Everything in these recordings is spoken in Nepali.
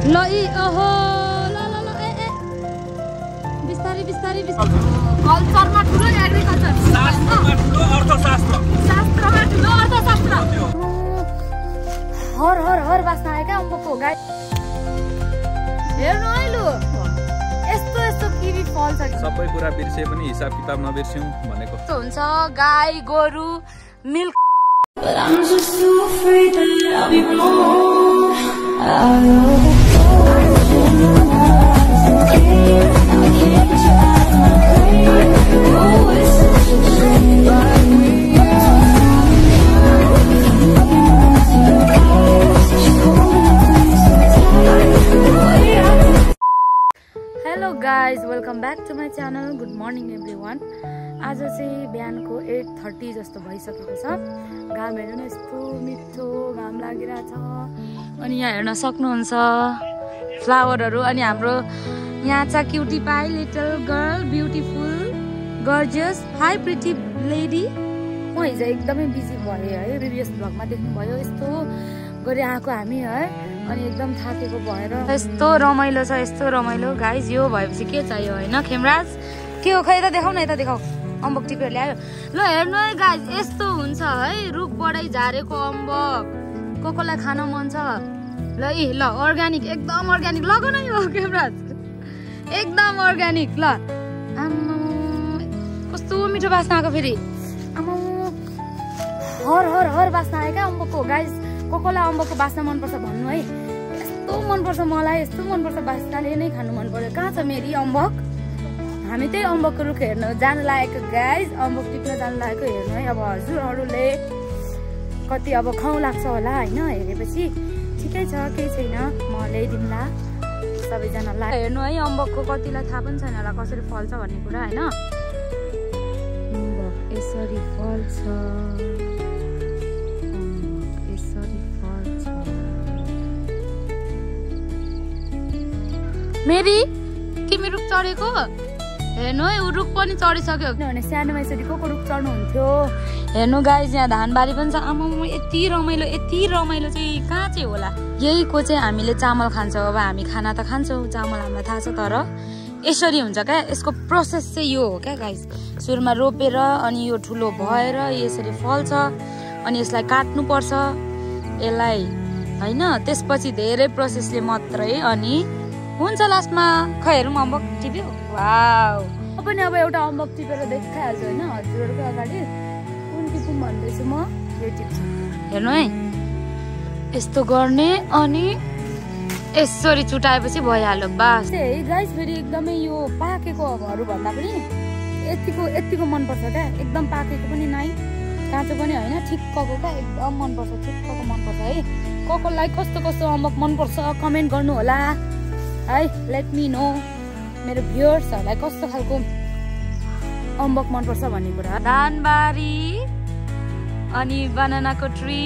ल इ ओहो ल ल ल ए ए बिस्तारै बिस्तारै बिस्तारै कल्चरमा ठुलो एग्रिकल्चर शास्त्रमा ठुलो अर्थशास्त्र शास्त्रमा ठुलो अर्थशास्त्र हर हर हर बास्न आयो क्या अम्बकको गाई हेर्नु है लु यस्तो यस्तो किवी फल्छ सबै कुरा बिर्से पनि हिसाब किताब नबिर्स्यौं भनेको यस्तो हुन्छ गाई गोरु milk But I'm just too afraid that I'll be wrong. Hello guys, welcome back to my channel. Good morning everyone. आज चाहिँ बिहानको 8:30 जस्तो भइसकेको छ। घाम हेर्नु न यस्तो मिठो घाम लागिरहेछ। अनि यहाँ हेर्न सक्नुहुन्छ फ्लावरहरू अनि हाम्रो यहाँ छ cutie pie little girl beautiful gorgeous hi pretty lady. म हिजो एकदमै बिजी भएँ है प्रिभियस भ्लगमा देख्नुभयो यस्तो गरी आएको हामी है अनि एकदम थाकेको भएर यस्तो रमाइलो छ यस्तो रमाइलो गाइज। यो भएपछि के चाहियो हैन खेमराज के हो खै त देखाउ न यता देखाउ अम्बक टिपेर ल्यायो ल हेर्नु है गाइज यस्तो हुन्छ है रुखबाटै झारेको अम्बक कोकोलाई खान मन छ ल इ ल अर्ग्यानिक एकदम अर्ग्यानिक लग न यो खेमराज एकदम अर्ग्यानिक ल आम्मा कस्तो मिठो बास्ना आएको फेरि आम्मा हर हर हर बास्ना आयो क्या अम्बकको गाइज कोकोलाई अम्बकको बास्ना मनपर्छ भन्नु है यस्तो मनपर्छ मलाई यस्तो मनपर्छ बास्नाले नै खानु मन पर्यो। कहाँ छ मेरी अम्बक हामी त्यही अम्बकको रुख हेर्न जान लागेको गाइज अम्बक टिप्न जान लागेको हेर्नु है अब हजुरहरूले कति अब खाउ लाग्छ होला होइन हेरेपछि ठिकै छ केही छैन म ल्याइदिउँला सबैजनालाई हेर्नु है अम्बकको कतिलाई थाहा पनि छैन होला कसरी फल्छ भन्ने कुरा होइन यसरी फल्छ मेरी तिमी रुख चढेको हेर्नु है रुख पनि चढिसक्यो किनभने सानोमा यसरी को रुख चढ्नु हुन्थ्यो। हेर्नु गाइज यहाँ धानबारी पनि छ आमा यति रमाइलो चाहिँ कहाँ चाहिँ होला यही को चाहिँ हामीले चामल खान्छौँ अब हामी खाना त खान्छौँ चामल हामीलाई थाहा छ तर यसरी हुन्छ क्या यसको प्रोसेस चाहिँ यो हो क्या गाइज सुरुमा रोपेर अनि यो ठुलो भएर यसरी फल्छ अनि यसलाई काट्नु पर्छ यसलाई होइन त्यसपछि धेरै प्रोसेसले मात्रै अनि हुन्छ लास्टमा खै हेरौँ अम्बक टिप्यो वाउ म पनि अब एउटा अम्बक टिपेर देखाइहाल्छु होइन हजुरहरूको अगाडि कुन टिपौँ भन्दैछु म यो टिप्छु हेर्नु है यस्तो गर्ने अनि यसरी चुटाएपछि भइहाल्यो बास है गाइस। फेरि एकदमै यो पाकेकोहरू भन्दा पनि यतिको मनपर्छ क्या एकदम पाकेको पनि नाइ काँचो पनि होइन ठिक्कको क्या एकदम मनपर्छ ठिक्कको मनपर्छ है कोकोलाई कस्तो कस्तो अम्बक मनपर्छ कमेन्ट गर्नु होला है लेट मी नो मेरो भ्युअर्सहरूलाई कस्तो खालको अम्बक मनपर्छ भन्ने कुरा। धानबारी अनि बनानाको ट्री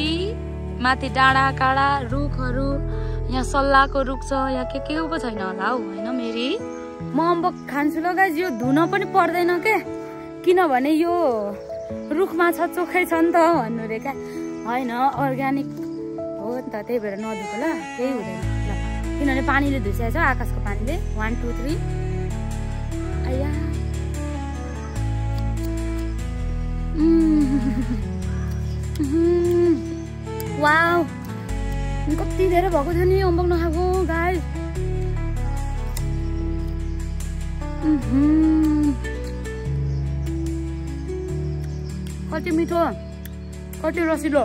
माथि डाँडा काँडा रुखहरू यहाँ सल्लाहको रुख छ यहाँ के पो छैन होला हौ होइन मेरी म अम्बक खान्छु ल गाइज यो धुन पनि पर्दैन क्या किनभने यो रुखमा छ चोखै छ नि त भन्नु रे क्या होइन अर्ग्यानिक हो नि त त्यही भएर नधुको ल केही हुँदैन ल किनभने पानीले धुइसकेको छ आकाशको पानीले 1 2 3 आया वाउ कति धेरै भएको छ नि अम्बक नखाएको गाइस कति मिठो कति रसिलो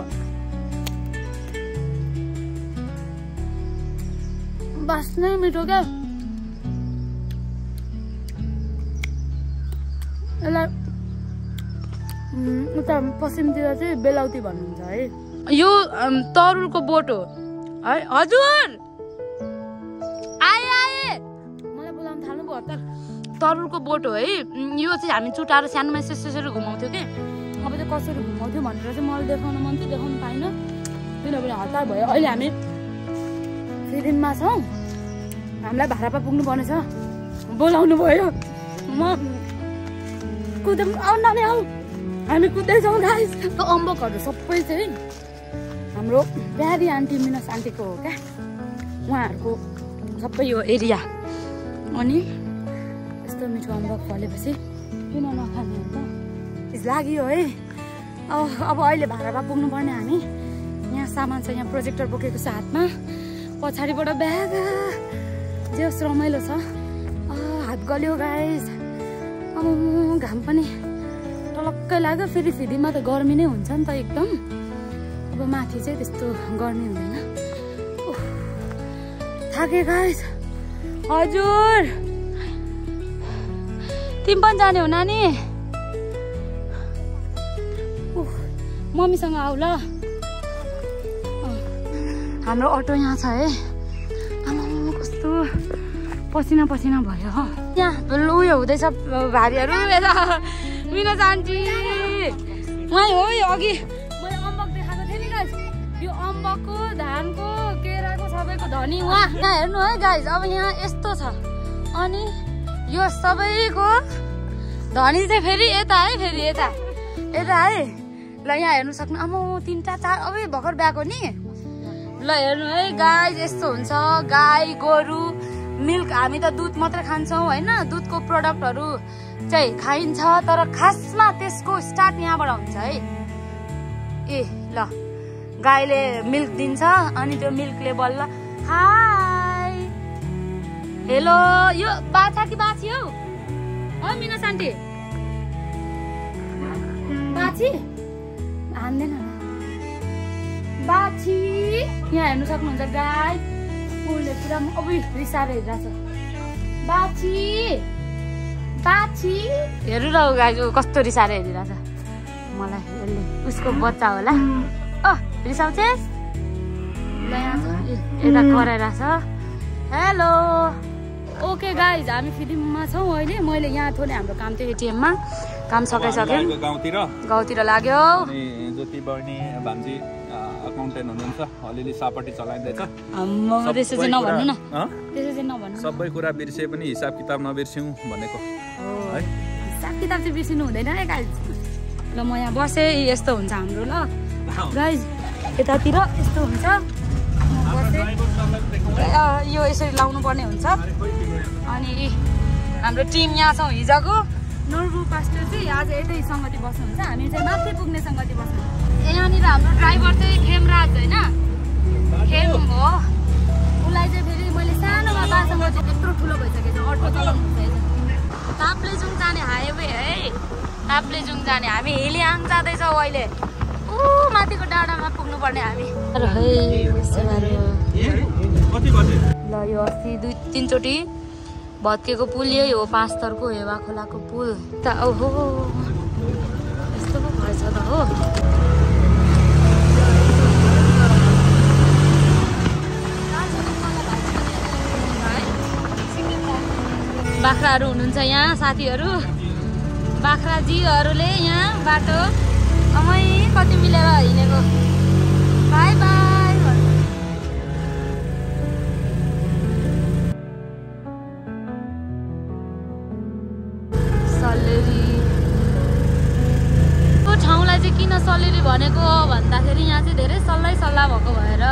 बास्नै मिठो क्या यसलाई उता पश्चिमतिर चाहिँ बेलाउती भन्नुहुन्छ है यो तरुलको बोट हो है हजुर आए मलाई बोलाउन थाल्नु भयो त तरुलको बोट हो है यो चाहिँ हामी चुटाएर सानोमा यसरी घुमाउँथ्यो कि अब चाहिँ कसरी घुमाउँथ्यो भनेर चाहिँ मलाई देखाउन मन थियो देखाउनु पाइनँ किनभने हतार भयो अहिले हामी फेरिनमा छौँ हामीलाई भाडापा पुग्नु पर्ने छ बोलाउनु भयो म कुदौँ आऊ न आऊ हामी कुद्दैछौँ गाइस। त्यो अम्बकहरू सबै चाहिँ हाम्रो प्यारी आन्टी मिनस आन्टीको हो क्या उहाँहरूको सबै यो एरिया। अनि यस्तो मिठो अम्बक फलेपछि किन नखाने अन्त लाग्यो है। अब अहिले भाडामा पुग्नुपर्ने हामी। यहाँ सामान छ, यहाँ प्रोजेक्टर बोकेको छ हातमा, पछाडिबाट ब्याग जे होस् रमाइलो छ। हात गल्यो गाइस। अब घाम पनि टलक्कै लाग्यो। फेरि फिदीमा त गर्मी नै हुन्छ नि त एकदम। अब माथि चाहिँ त्यस्तो गर्मी हुँदैन। थाके गाइस। हजुर तिमी पनि जाने हो नानी? मम्मीसँग आऊ ल। हाम्रो अटो यहाँ छ है। आमा कस्तो पसिना पसिना भयो हो। यहाँ उयो हुँदैछ भारीहरू। मिना जान्टी उहाँ हो यो अघि मैले अम्बक देखाएको थिएँ नि गाइस। यो अम्बकको धानको केराको सबैको धनी उहाँ। यहाँ हेर्नु है गाइस। अब यहाँ यस्तो छ अनि यो सबैको धनी चाहिँ फेरि यता है। फेरि यता है ल। यहाँ हेर्नु सक्नु। आमा 3टा 4 अब भर्खर ब्याएको नि। ल हेर्नु है गाइस यस्तो हुन्छ। गाई गोरु मिल्क हामी त दुध मात्रै खान्छौँ होइन। दुधको प्रडक्टहरू चाहिँ खाइन्छ तर खासमा त्यसको स्टार्ट यहाँबाट हुन्छ है। ए ल गाईले मिल्क दिन्छ अनि त्यो मिल्कले बल्ल हाई हेलो। यो बाछा कि बाछी हौ? मिना सान्टी बाछी हान्दैन बाछी। यहाँ हेर्नु सक्नुहुन्छ गाई फुलले पुरा अब रिसाएर हेरिरहेको छ। बाछी बाछी हेर्नु र गाई कस्तो रिसाएर हेरिरहेछ मलाई। यसले उसको बच्चा होला। रिसाउँछेस ल। यहाँ यता कराइरहेछ। हेलो ओके गाइज हामी फिल्ममा छौँ अहिले। मैले यहाँ थोरै हाम्रो काम थियो एटिएममा। काम सकाइसक्यो। गाउँतिर लाग्यो। ज्योति बहिनी भान्जी अकाउन्टेन्ट हुनुहुन्छ। अलिअलि सापट्टि चलाइँदैछ। त्यसो चाहिँ नभन्नु न। त्यसो चाहिँ नभन्नु। सबै कुरा बिर्से पनि हिसाब किताब नबिर्स्यौँ भनेको है। हिसाब किताब चाहिँ बिर्सिनु हुँदैन है गाइज। ल म यहाँ बसेँ। यस्तो हुन्छ हाम्रो ल गाइज। यतातिर यस्तो हुन्छ। यो यसरी लाउनु पर्ने हुन्छ। अनि हाम्रो टिम यहाँ छौँ। हिजोको नर्बु पास्टर चाहिँ आज यतै सङ्गति बस्नुहुन्छ। हामी चाहिँ माथि पुग्ने सङ्गति बस्नु। यहाँनिर हाम्रो ड्राइभर चाहिँ खेमराज होइन। खेम हो। उसलाई चाहिँ फेरि मैले सानोमा बासँग चाहिँ यत्रो ठुलो भइसकेको छ। अटो चलाउनु हुन्छ। ताप्लेजुङ जाने हाइवे है। ताप्लेजुङ जाने हामी हेलियाङ जाँदैछौँ अहिले। माथिको डाँडामा पुग्नु पर्ने हामी। ल यो अस्ति 2-3 चोटि भत्केको पुल यही हो। 5 स्तरको हेवा खोलाको पुल त। ओहो यस्तो पो भएछ त हो। बाख्राहरू हुनुहुन्छ यहाँ साथीहरू। बाख्राजीहरूले यहाँ बाटो अमै कति मिलेर हिँडेको। By by. सल्लेरी त्यो ठाउँलाई चाहिँ किन सल्लेरी भनेको भन्दाखेरि यहाँ चाहिँ धेरै सल्लाह भएको भएर।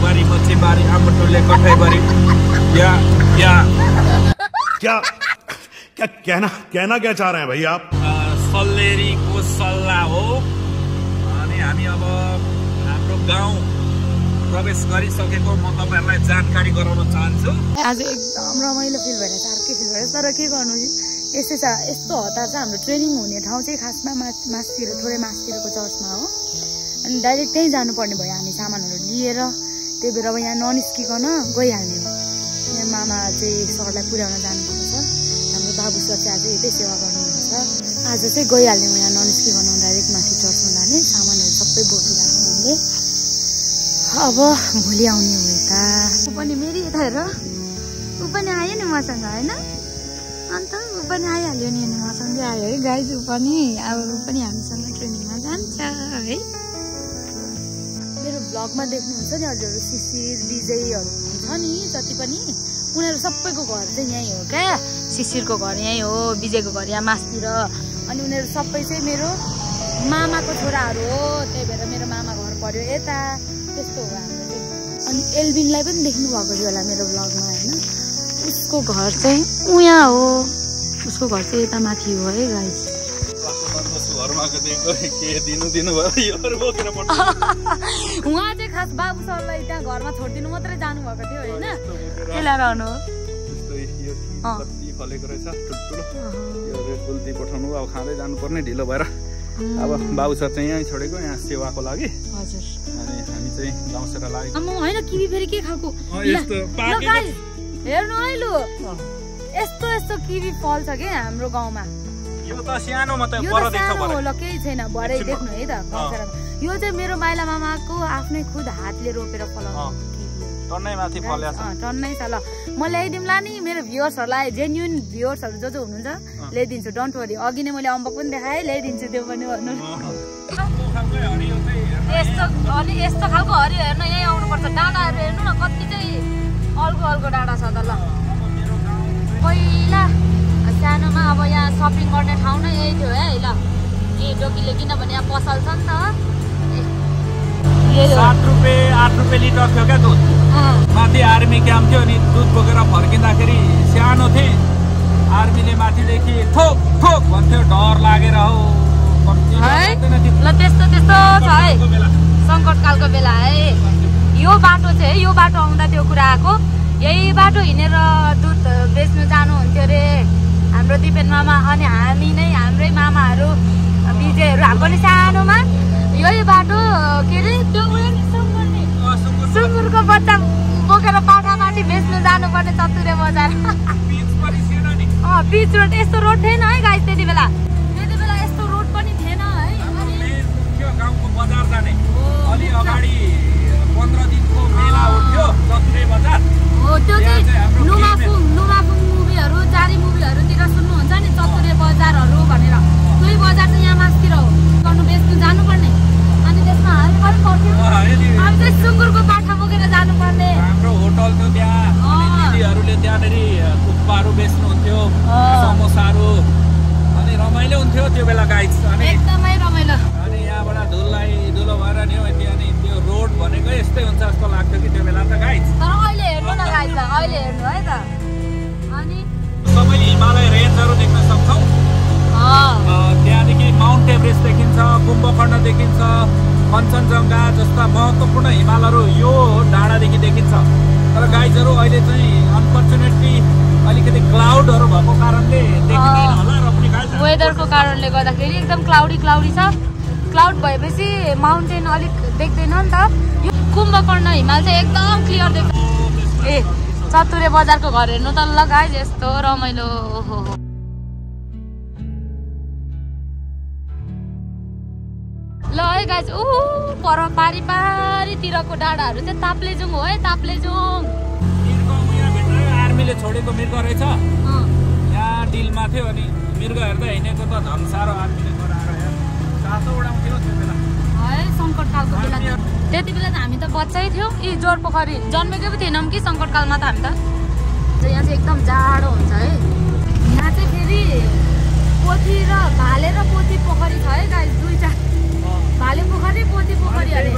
बारी मच्छी बारी आमटोले कठै बारी क्या कहना क्या चाह रहे हैं भाई आप? सल्लेरीको सल्लाह हो। अनि हामी अब हाम्रो गाउँ प्रवेश गरिसकेको म तपाईहरुलाई जानकारी गराउन चाहन्छु। आज एकदम रमाइलो फिल भइरहेछ। अर्कै फिल भइरहेछ। तर के गर्नु यस्तै छ। यस्तो हतार चाहिँ हाम्रो ट्रेनिङ हुने ठाउँ चाहिँ खासमा मासतिर थोरै मासतिरको चर्चमा हो। अनि डाइरेक्ट त्यहीँ जानुपर्ने भयो हामी सामानहरू लिएर। त्यही भएर अब यहाँ ननिस्किकन गइहाल्ने हो। यहाँ मामा चाहिँ सरलाई पुर्याउन जानुपर्छ। हाम्रो बाबु सर चाहिँ आज यतै सेवा गर्नुहुन्छ। आज चाहिँ गइहाल्ने हो। यहाँ ननिस्किकन डाइरेक्ट माथि चर्चमा जाने। सामानहरू सबै बोकिरहेको हामीले। अब भोलि आउने हो यता। ऊ पनि मेरी यता हेर। ऊ पनि आयो नि मसँग होइन। अन्त ऊ पनि आइहाल्यो नि मसँगै आयो है गाइज। ऊ पनि अब ऊ पनि हामीसँग ट्रेनिङमा जान्छ है। मेरो ब्लगमा देख्नुहुन्छ नि हजुर शिशिर विजयहरू हुन्छ नि जति पनि उनीहरू सबैको घर चाहिँ यहीँ हो क्या शिशिरको घर यहीँ हो विजयको घर यहाँ मासतिर अनि उनीहरू सबै चाहिँ मेरो मामाको छोराहरू हो त्यही भएर मेरो मामा घर पर्यो यता त्यस्तो हो हाम्रो चाहिँ अनि एल्बिनलाई पनि देख्नु भएको थियो होला मेरो ब्लगमा होइन उसको घर चाहिँ उहाँ हो उसको घर चाहिँ यता माथि हो है गाइस उहाँ चाहिँ खास बाबु सरलाई त्यहाँ घरमा छोडिदिनु मात्रै जानुभएको थियो होइन त्यसलाई रहनु पठाउनु अब खाँदै जानुपर्ने ढिलो भएर अब बाबु सर चाहिँ यहीँ छोडेको यहाँ सेवाको लागि हजुर अनि हामी चाहिँ गाउँसेर लाग्यो होइन किवी फेरि के खालको हेर्नु है लु यस्तो यस्तो किवी फल्छ के हाम्रो गाउँमा यो त सानो मात्रै यो त सानो हो ल केही छैन भरे देख्नु है त यो चाहिँ मेरो माइला मामाको आफ्नै खुद हातले रोपेर फलाउनु टन्नै माथि फलेछ टन्नै छ ल म ल्याइदिउँला नि मेरो भ्युअर्सहरूलाई जेन्युन भ्युअर्सहरू जो हुनुहुन्छ ल्याइदिन्छु डोन्ट वरी अघि नै मैले अम्बक पनि देखाएँ ल्याइदिन्छु त्यो पनि भन्नु यस्तो अनि यस्तो खालको हरियो हेर्न यहीँ आउनुपर्छ डाँडाहरू हेर्नु न कति चाहिँ अल्गो अल्गो डाँडा छ त ल पहिला सानोमा अब यहाँ सपिङ गर्ने ठाउँ नै यही थियो है ल ए डोकीले किनभने यहाँ पसल छ नि त 7 रुपियाँ 8 रुपियाँ लिटर थियो क्या दुध माथि आर्मी क्याम्प थियो अनि दुध बोकेर फर्किँदाखेरि सानो थिएँ आर्मीले माथिदेखि ठोक ठोक भन्थ्यो डर लागेर हो ल त्यस्तो त्यस्तो छ है सङ्कटकालको बेला है यो बाटो चाहिँ यो बाटो आउँदा त्यो कुरा आएको यही बाटो हिँडेर दुध बेच्नु जानुहुन्थ्यो अरे हाम्रो दिपेन मामा अनि हामी नै हाम्रै मामाहरू विजयहरू हाम्रो पनि सानोमा यही बाटो के अरे त्यो सुँगुरको बच्चा बोकेर पाठामाथि बेच्नु जानुपर्ने चतुरे बजार पिच रोड यस्तो रोड थिएन है गाइस त्यति बेला यस्तो रोड पनि थिएन है गाउँको बजार जाने अलि अगाडि 15 दिनको मेला उठ्यो चतुरे बजार हो त्यो चाहिँ नुमाफुङ मुभीहरू जारी मुभीहरूतिर सुन्नुहुन्छ नि चतुरे बजारहरू भनेर त्यही बजार चाहिँ यहाँ मासतिर हो गर्नु बेच्नु जानुपर्ने अनि त्यसमा हामी पनि पर्थ्यौँ हामी चाहिँ सुँगुरको पाठा बोकेर जानुपर्ने हाम्रो होटल थियो त्यहाँ दिदीहरूले त्यहाँनिर थुक्पाहरू बेच्नुहुन्थ्यो समोसाहरू अनि रमाइलो हुन्थ्यो त्यो बेला गाइस अनि एकदमै रमाइलो अनि यहाँबाट धुलो भएर नि अनि त्यो रोड भनेको यस्तै हुन्छ जस्तो लाग्थ्यो कि त्यो बेला त गाइस तर अहिले हेर्नु न गाइस अहिले हेर्नु है त अनि सबैले हिमालय रेन्जहरू देख्न सक्छौँ त्यहाँदेखि माउन्ट एभरेस्ट देखिन्छ कुम्भकर्ण देखिन्छ कञ्चनजङ्घा जस्ता महत्त्वपूर्ण हिमालहरू यो डाँडादेखि देखिन्छ तर गाइजहरू अहिले चाहिँ अनफर्चुनेटली अलिकति क्लाउडहरू भएको कारणले देखिँदैन होला र पनि गाइज वेदरको कारणले गर्दाखेरि एकदम क्लाउडी छ क्लाउड भएपछि माउन्टेन अलिक देख्दैन नि त यो कुम्भकर्ण हिमाल चाहिँ एकदम क्लियर देख्छ ए चतुरे बजारको घर हेर्नु त ल गाइज यस्तो रमाइलो ओहो ल है गाइज पर पारितिरको डाँडाहरू चाहिँ ताप्लेजुङ हो है ताप्लेजुङ आर्मीले छोडेको मृग रहेछ यहाँ डिलमा थियो अनि मृग हेर्दा हिँडेको त झन् साह्रो आर्मीले गराएर सासो उडाउँथ्यो त्यो बेला है सङ्कटकालको बेला त्यति बेला त हामी त बच्चै थियौँ यी जोर पोखरी जन्मेकै पो थिएनौँ कि सङ्कटकालमा त हामी त यहाँ चाहिँ एकदम जाडो हुन्छ है यहाँ चाहिँ फेरि पोथी र भाले र पोथी पोखरी छ है गाइस दुईटा भाले पोखरी पोथी पोखरी अरे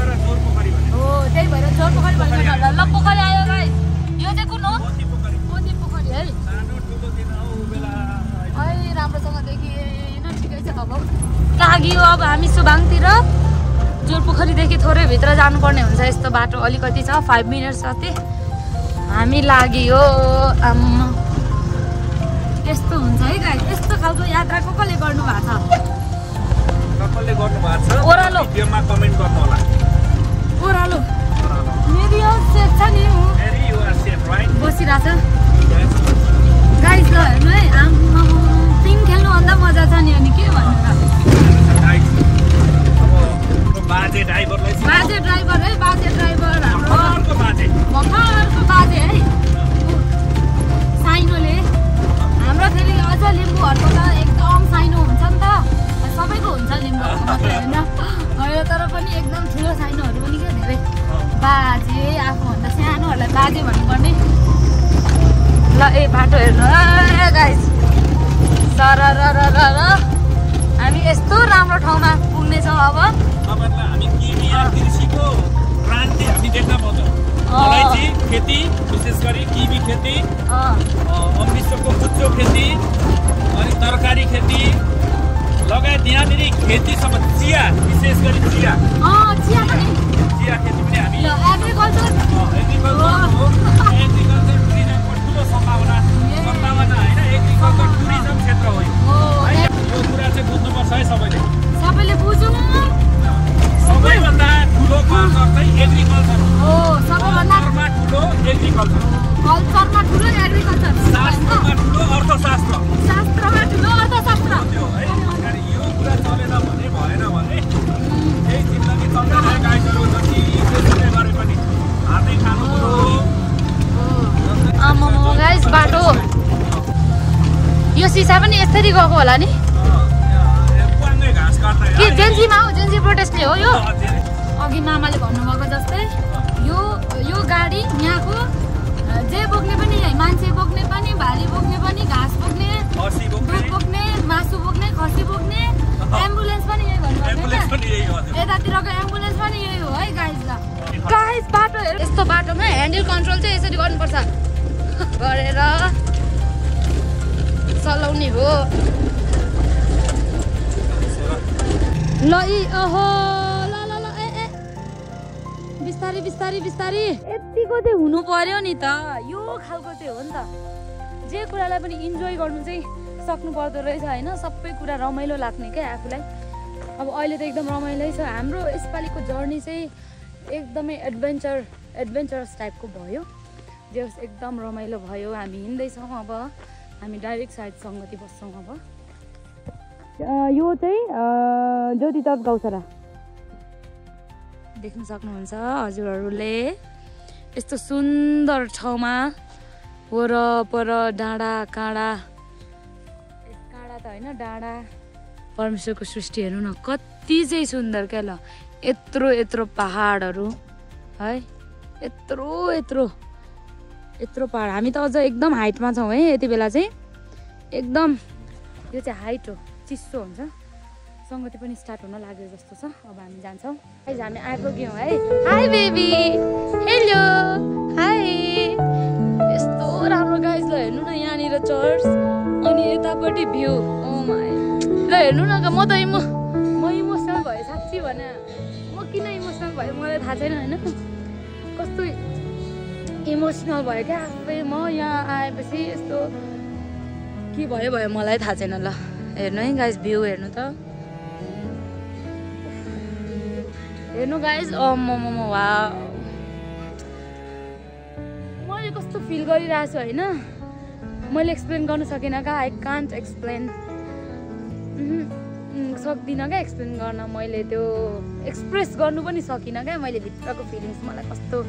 हो त्यही भएर जोर पोखरी भनेको ल पोखरी आयो गाइस यो चाहिँ कुन हो पोथी पोखरी है राम्रोसँग देखिएन ठिकै छ अब लाग्यो अब हामी सुबाङतिर जोर पोखरीदेखि थोरै भित्र जानुपर्ने हुन्छ यस्तो बाटो अलिकति छ 5 मिनट जति हामी लाग्यो यस्तो हुन्छ है गाइस यस्तो खालको यात्रा कसले गर्नु भएको छ ओह्रालो भिडियोमा कमेन्ट गर्नु होला ओह्रालो मेरो यो सेफ छ नि बसिरहेछ गाइस ल हेर्नु है टिम खेल्नुभन्दा मजा छ नि अनि के भन्नु बाजे ड्राइभर है हाम्रो भर्खरको बाजे है साइनोले हाम्रो फेरि अझ लिम्बूहरूको त एकदम साइनो हुन्छ नि त सबैको हुन्छ लिम्बूहरूको मात्रै होइन तर पनि एकदम ठुलो साइनोहरू पनि क्या धेरै लाग्यो भन्नुपर्ने ल ए बाटो हेर्नु गाइस सर हामी यस्तो राम्रो ठाउँमा पुग्नेछौँ अब तपाईँहरूलाई हामी किवी कृषिको क्रान्ति हामी देख्न पाउँछौँ अलैँची खेती विशेष गरी किवी खेती अमृतसरको कुच्चो खेती अनि तरकारी खेती लगायत यहाँनिर खेतीसम्म चिया विशेष गरी चिया चिया पनि चिया खेती पनि हामी एग्रिकल्चर टुरिज्मको ठुलो सम्भावना होइन एग्रिकल्चर टुरिज्म क्षेत्र हो यो कुरा चाहिँ बुझ्नुपर्छ है सबैले बुझौँ सबैभन्दा ठुलो कल्चर चाहिँ एग्रिकल्चर हो सबैभन्दा ठुलो एग्रिकल्चर कल्चरमा ठुलो एग्रिकल्चर शास्त्रमा ठुलो अर्थशास्त्र शास्त्रमा ठुलो अर्थशास्त्र त्यो है यो कुरा चलेन भने भएन भने यही जिन्दगी चल्दैन गाईहरू जति त्यसले गरे पनि हातै खानु पर्यो आमामा गाइस बाटो यो सिसा पनि यसरी गएको होला नि घाँस काट्दै के जेन्जीमा हो जेन्जी प्रोटेस्टले हो यो अघि मामाले भन्नुभएको जस्तै यो गाडी यहाँको जे बोक्ने पनि मान्छे बोक्ने पनि भारी बोक्ने पनि घाँस बोक्ने दुध बोक्ने मासु बोक्ने खसी बोक्ने एम्बुलेन्स पनि यही भन्नुभएको यतातिरको एम्बुलेन्स पनि यही हो है गाइस बाटो हेर यस्तो बाटोमा ह्यान्डल कन्ट्रोल चाहिँ यसरी गर्नुपर्छ गरेर चलाउने हो ल ओहो ल ए बिस्तारी यतिको चाहिँ हुनु पर्यो नि त यो खालको चाहिँ हो नि त जे कुरालाई पनि इन्जोय गर्नु चाहिँ सक्नु पर्दो रहेछ होइन सबै कुरा रमाइलो लाग्ने क्या आफूलाई अब अहिले त एकदम रमाइलो छ हाम्रो यसपालिको जर्नी चाहिँ एकदमै एडभेन्चरस टाइपको भयो जे एकदम रमाइलो भयो हामी हिँड्दैछौँ अब हामी डाइरेक्ट साइड सङ्गति बस्छौँ अब यो चाहिँ ज्योतितट गौशाला देख्न सक्नुहुन्छ हजुरहरूले यस्तो सुन्दर ठाउँमा वरपर डाँडा काँडा त होइन डाँडा परमेश्वरको सृष्टि हेर्नु न कति चाहिँ सुन्दर क्या ल यत्रो पहाडहरू है यत्रो पहाड हामी त अझ एकदम हाइटमा छौँ है यति बेला चाहिँ एकदम यो चाहिँ हाइट हो चिसो हुन्छ सङ्गति पनि स्टार्ट हुन लाग्यो जस्तो छ अब हामी जान्छौँ हामी आइपुग्यौँ है हाई बेबी हेलो हाई यस्तो राम्रो गाइस ल हेर्नु न यहाँनिर चर्च अनि यतापट्टि भ्यू ओ माई ल हेर्नु न म इमोसनल भएँ साँच्ची भने म किन इमोसनल भएँ मलाई थाहा छैन होइन कस्तो इमोसनल भयो क्या आफै म यहाँ आएपछि यस्तो के भयो मलाई थाहा छैन ल हेर्नु है गाइस भ्यू हेर्नु त हेर्नु गाइस वा मैले कस्तो फिल गरिरहेको छु होइन मैले एक्सप्लेन गर्नु सकिनँ क्या आई कान्ट एक्सप्लेन सक्दिनँ क्या एक्सप्लेन गर्न मैले त्यो एक्सप्रेस गर्नु पनि सकिनँ क्या मैले भित्रको फिलिङ्स मलाई कस्तो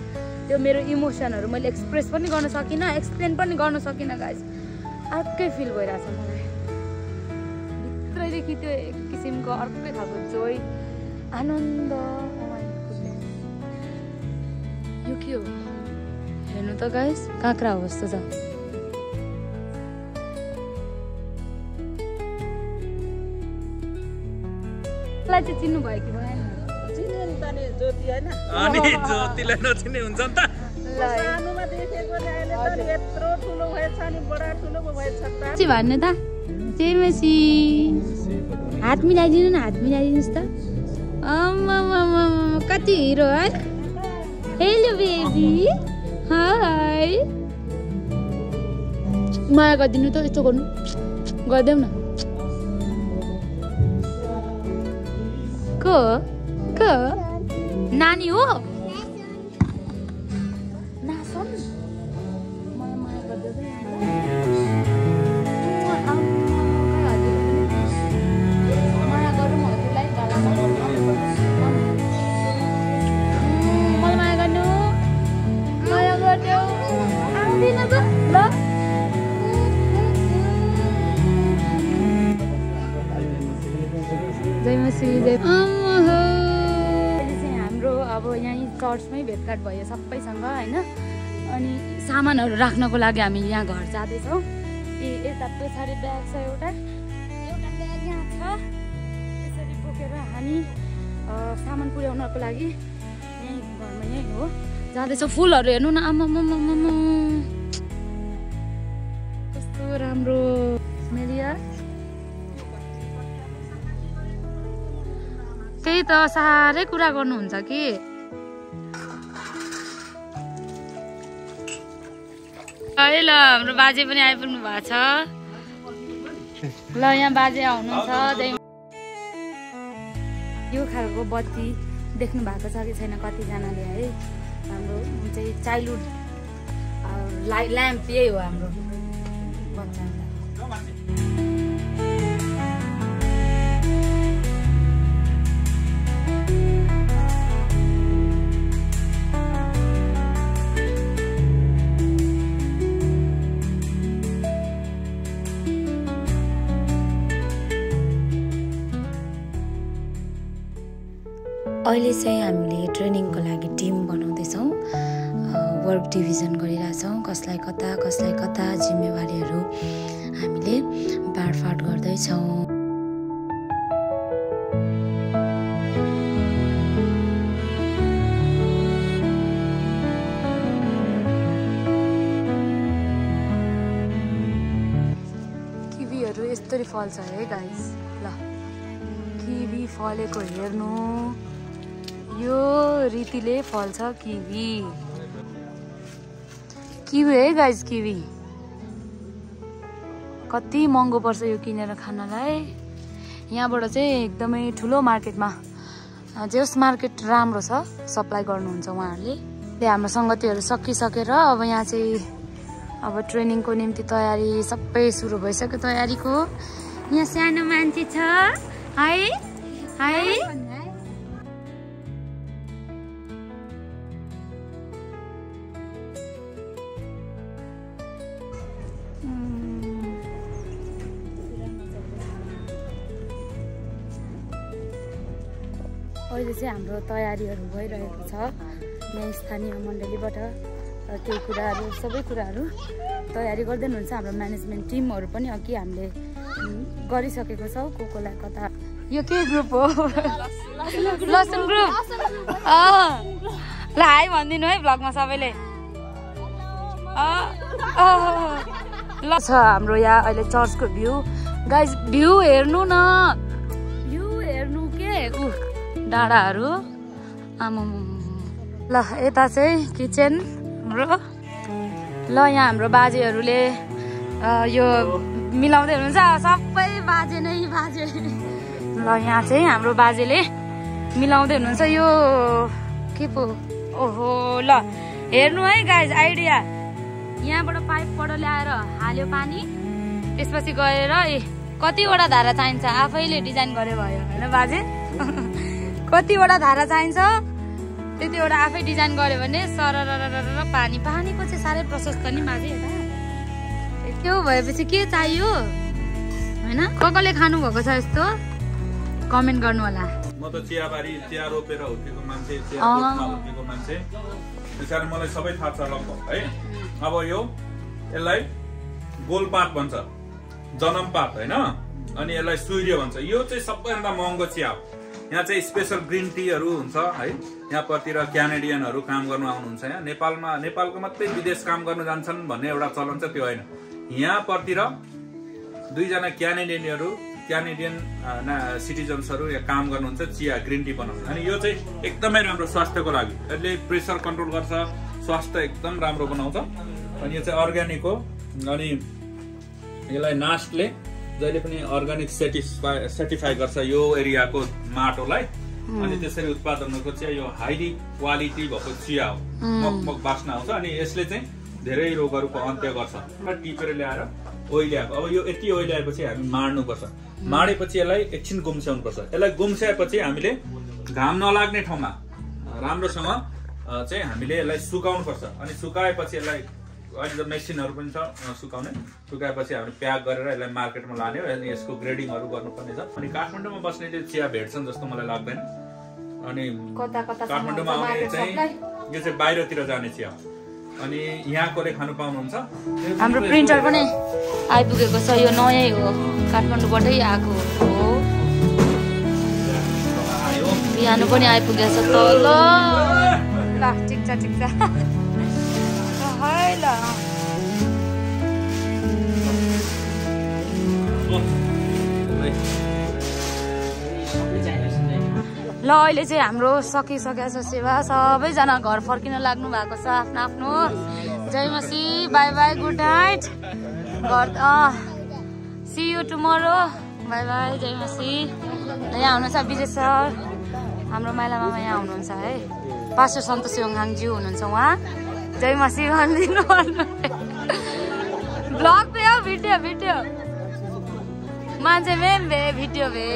त्यो मेरो इमोसनहरू मैले एक्सप्रेस पनि गर्न सकिनँ एक्सप्लेन पनि गर्न सकिनँ गाइस अर्कै फिल भइरहेछ मलाई भित्रैदेखि त्यो एक किसिमको अर्कै खालको जोय आनन्द यो के हो हेर्नु त गाइस काँक्रा हो जस्तो छ चाहिँ चिन्नु भयो कि भएन ज्योतिलाई नचिन्ने हुन्छ नि त भन्नु त जेमेसी हात मिलाइदिनु न हात मिलाइदिनुहोस् त कति हिरो है हेलो बेबी हाई माया गरिदिनु त यस्तो गर्नु गरिदेऊ न को नानी हो नासन मलाई माया गरिदेऊ माया गरौँ हजुरलाई मलाई माया गर्नु माया गरिदेऊ आउँदिन त ल जय मसी जय हाम्रो अब यहीँ चर्चमै भेटघाट भयो सबैसँग होइन अनि सामानहरू राख्नको लागि हामी यहाँ घर जाँदैछौँ। यता पछाडि ब्याग छ एउटा ब्याग यहाँ छ। त्यसरी बोकेर हामी सामान पुर्याउनको लागि यहीँ घरमा यहीँ हो जाँदैछौँ। फुलहरू हेर्नु न, आमामामामा कस्तो राम्रो स्मेल यार। त्यही त साह्रै कुरा गर्नुहुन्छ कि। है ल हाम्रो बाजे पनि आइपुग्नु भएको छ। ल यहाँ बाजे आउनुहुन्छ। यो खालको बत्ती देख्नु भएको छ कि छैन कतिजनाले है। हाम्रो चाहिँ चाइल्डहुड ल्याम्प यही हो हाम्रो बच्चा। अहिले चाहिँ हामीले ट्रेनिङको लागि टिम बनाउँदैछौँ। वर्क डिभिजन गरिरहेछौँ। कसलाई कता जिम्मेवारीहरू हामीले बाँडफाँड गर्दैछौँ। किवीहरू यस्तरी फल्छ है गाइस। ल किवी फलेको हेर्नु। यो रीतिले फल्छ किवी। किवी है गाइस, किवी कति महँगो पर्छ यो किनेर खानलाई। यहाँबाट चाहिँ एकदमै ठुलो मार्केटमा जेस मार्केट राम्रो छ सप्लाई गर्नुहुन्छ उहाँहरूले। हाम्रो सङ्गतिहरू सकिसकेर अब यहाँ चाहिँ अब ट्रेनिङको निम्ति तयारी सबै सुरु भइसक्यो तयारीको। यहाँ सानो मान्छे छ है है। अहिले चाहिँ हाम्रो तयारीहरू भइरहेको छ यहाँ स्थानीय मण्डलीबाट। केही कुराहरू सबै कुराहरू तयारी गर्दै हुनुहुन्छ। हाम्रो म्यानेजमेन्ट टिमहरू पनि अघि हामीले गरिसकेको छौँ। कोलाई कता यो के ग्रुप हो? लसुन ग्रुप। ल हाई भनिदिनु है भ्लगमा सबैले। ल छ हाम्रो यहाँ अहिले चर्चको भ्यू गाइस। भ्यू हेर्नु न, भ्यू हेर्नु के डाँडाहरू आमाम। ल यता चाहिँ किचन हाम्रो। ल यहाँ हाम्रो बाजेहरूले यो मिलाउँदै हुनुहुन्छ। सबै बाजे नै बाजे। ल यहाँ चाहिँ हाम्रो बाजेले मिलाउँदै हुनुहुन्छ। यो के पो ओहो। ल हेर्नु है गाइज आइडिया। यहाँबाट पाइपबाट ल्याएर हाल्यो पानी, त्यसपछि गएर कतिवटा धारा चाहिन्छ आफैले डिजाइन गरे भयो होइन बाजे। कतिवटा धारा चाहिन्छ त्यतिवटा आफै डिजाइन गर्यो भने सरर पानी। पानीको चाहिँ साह्रै प्रशस्त नि बाजे। त्यो भएपछि के चाहियो होइन? कसले खानु भएको छ यस्तो कमेन्ट गर्नु होला। म त चियाबारी चिया रोपेर हुर्केको मान्छे, चिया बोटमा हुर्केको मान्छे, त्यसैले मलाई सबै थाहा छ लगभग है। अब यसलाई गोलपात भन्छ, जनमपात होइन, अनि यसलाई सूर्य भन्छ। यो चाहिँ सबैभन्दा महँगो चिया हो। यहाँ चाहिँ स्पेसल ग्रिन टीहरू हुन्छ है। यहाँपतिर क्यानेडियनहरू काम गर्नु आउनुहुन्छ। यहाँ नेपालको मात्रै विदेश काम गर्नु जान्छन् भन्ने एउटा चलन छ, त्यो होइन। यहाँपतिर दुईजना क्यानेडियन सिटिजन्सहरू यहाँ काम गर्नुहुन्छ, चिया ग्रिन टी बनाउँछ। अनि यो चाहिँ एकदमै राम्रो स्वास्थ्यको लागि। यसले प्रेसर कन्ट्रोल गर्छ, स्वास्थ्य एकदम राम्रो बनाउँछ। अनि यो चाहिँ अर्ग्यानिक हो। अनि यसलाई नास्टले जहिले पनि अर्ग्यानिक सर्टिफाई गर्छ यो एरियाको माटोलाई। अनि त्यसरी उत्पादन भएको चिया यो हाइली क्वालिटी भएको चिया हो। मगमग बास्ना आउँछ। अनि यसले चाहिँ धेरै रोगहरूको अन्त्य गर्छ। टिपेर ल्याएर ओइल्याएको। अब यो यति ओइल्याएपछि हामी माड्नुपर्छ। माडेपछि यसलाई एकछिन गुम्स्याउनुपर्छ। यसलाई गुम्स्याएपछि हामीले घाम नलाग्ने ठाउँमा राम्रोसँग चाहिँ हामीले यसलाई सुकाउनुपर्छ। अनि सुकाएपछि यसलाई अहिले त मेसिनहरू पनि छ सुकाउने। सुकाएपछि हामीले प्याक गरेर यसलाई मार्केटमा लाने हो। अनि यसको ग्रेडिङहरू गर्नुपर्ने छ। अनि काठमाडौँमा बस्नेले चिया भेट्छन् जस्तो मलाई लाग्दैन। अनि काठमाडौँमा आउने चाहिँ यो चाहिँ बाहिरतिर जाने चिया हो। अनि यहाँकोले खानु पाउनुहुन्छ। हाम्रो प्रिन्टर पनि आइपुगेको छ, यो नयाँ हो, काठमाडौँबाटै आएको हो। पियानो पनि आइपुगेको छ तल। ल ठिक छ ठिक छ है ल। ल अहिले चाहिँ हाम्रो सकिसकेको छ सेवा, सबैजना घर फर्किन लाग्नु भएको छ आफ्नो आफ्नो। जय मसी, बाई बाई, गुड नाइट। घर see you tomorrow, bye bye, जय मसी। यहाँ हुनुहुन्छ विजय सर, हाम्रो माइला मामा यहाँ हुनुहुन्छ है, पास्टर सन्तोष योङहाङज्यू हुनुहुन्छ उहाँ। जय मसी भनिदिनु ब्लग पे हो, भिडियो भिडियो मान्छे मेन भे भिडियो भे।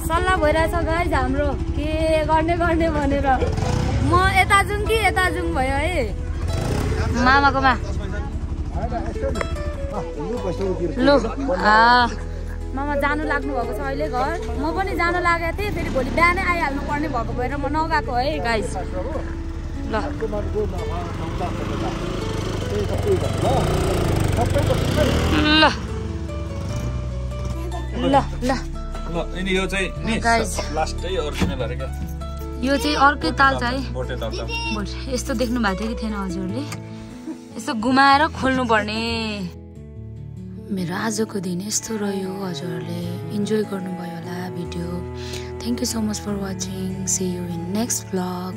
सल्लाह भइरहेछ गाइज हाम्रो के गर्ने भनेर। म यता जाउँ कि यता जाउँ भयो है मामाकोमा। लु मामा जानु लाग्नु भएको छ अहिले घर, म पनि जानु लागेको थिएँ, फेरि भोलि बिहानै आइहाल्नु पर्ने भएको भएर म नगएको है गाइज। ल ल ल अनि यो चाहिँ नि लास्टै ओरिजिनल अरे क्या, यो चाहिँ अर्कै ताल छ है। बोटे ताल छ। यस्तो देख्नु भएको थियो कि थिएन हजुरले, यस्तो घुमाएर खोल्नु पर्ने। मेरो आजको दिन यस्तो रह्यो, हजुरहरूले इन्जोय गर्नुभयो होला video. Thank you so much for watching, see you in next vlog.